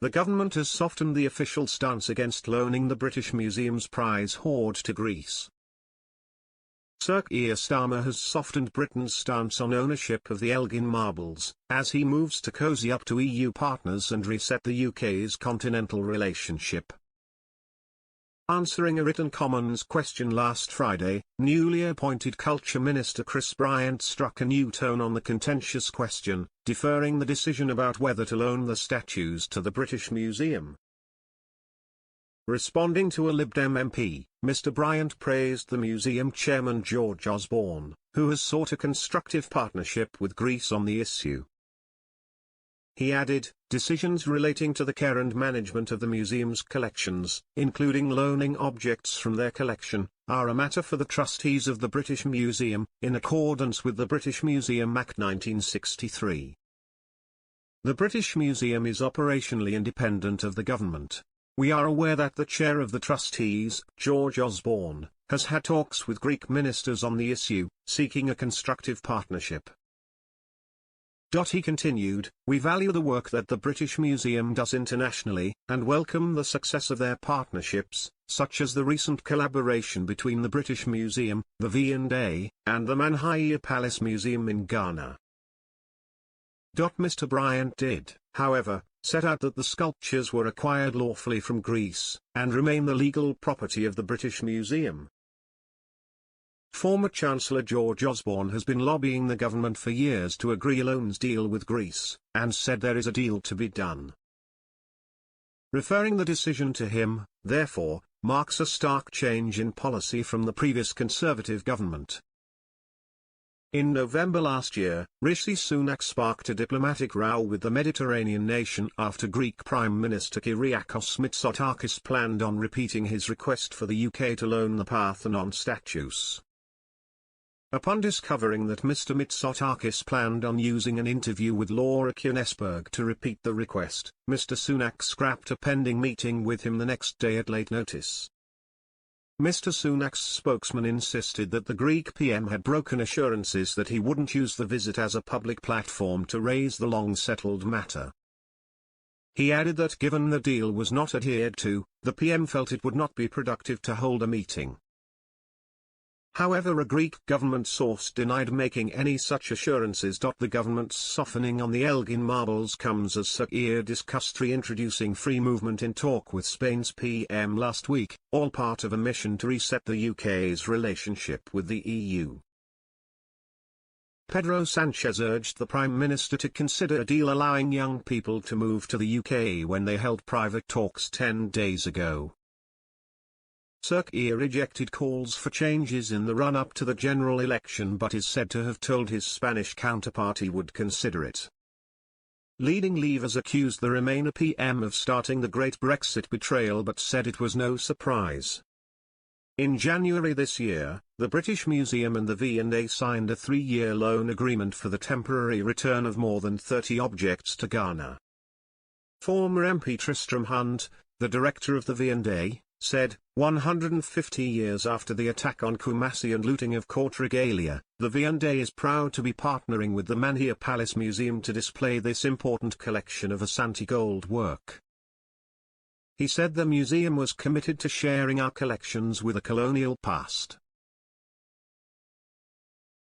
the government has softened the official stance against loaning the British Museum's prize hoard to Greece. Sir Keir Starmer has softened Britain's stance on ownership of the EIgin marbles, as he moves to cozy up to EU partners and reset the UK's continental relationship. Answering a written Commons question last Friday, newly appointed Culture Minister Bryant struck a new tone on the contentious question, deferring the decision about whether to loan the statues to the British Museum. Responding to a Lib Dem MP, Mr Bryant praised the museum chairman George Osborne, who has sought a constructive partnership with Greece on the issue. He added, decisions relating to the care and management of the museum's collections, including loaning objects from their collection, are a matter for the trustees of the British Museum, in accordance with the British Museum Act 1963. The British Museum is operationally independent of the government. We are aware that the chair of the trustees, George Osborne, has had talks with Greek ministers on the issue, seeking a constructive partnership. He continued, we value the work that the British Museum does internationally, and welcome the success of their partnerships, such as the recent collaboration between the British Museum, the V&A, and the Manhia Palace Museum in Ghana. Mr Bryant did, however, set out that the sculptures were acquired lawfully from Greece, and remain the legal property of the British Museum. Former Chancellor George Osborne has been lobbying the government for years to agree a loans deal with Greece, and said there is a deal to be done. Referring the decision to him, therefore, marks a stark change in policy from the previous Conservative government. In November last year, Rishi Sunak sparked a diplomatic row with the Mediterranean nation after Greek Prime Minister Kyriakos Mitsotakis planned on repeating his request for the UK to loan the Parthenon statues. Upon discovering that Mr Mitsotakis planned on using an interview with Laura Kuenssberg to repeat the request, Mr Sunak scrapped a pending meeting with him the next day at late notice. Mr Sunak's spokesman insisted that the Greek PM had broken assurances that he wouldn't use the visit as a public platform to raise the long-settled matter. He added that given the deal was not adhered to, the PM felt it would not be productive to hold a meeting. However, a Greek government source denied making any such assurances. The government's softening on the EIgin marbles comes as Sir Keir discussed reintroducing free movement in talk with Spain's PM last week, all part of a mission to reset the UK's relationship with the EU. Pedro Sanchez urged the Prime Minister to consider a deal allowing young people to move to the UK when they held private talks 10 days ago. Sir Keir rejected calls for changes in the run-up to the general election but is said to have told his Spanish counterpart he would consider it. Leading Leavers accused the Remainer PM of starting the Great Brexit betrayal but said it was no surprise. In January this year, the British Museum and the V&A signed a 3-year loan agreement for the temporary return of more than 30 objects to Ghana. Former MP Tristram Hunt, the director of the V&A, said, 150 years after the attack on Kumasi and looting of court regalia, the V&A is proud to be partnering with the Manhia Palace Museum to display this important collection of Asante gold work. He said the museum was committed to sharing our collections with a colonial past.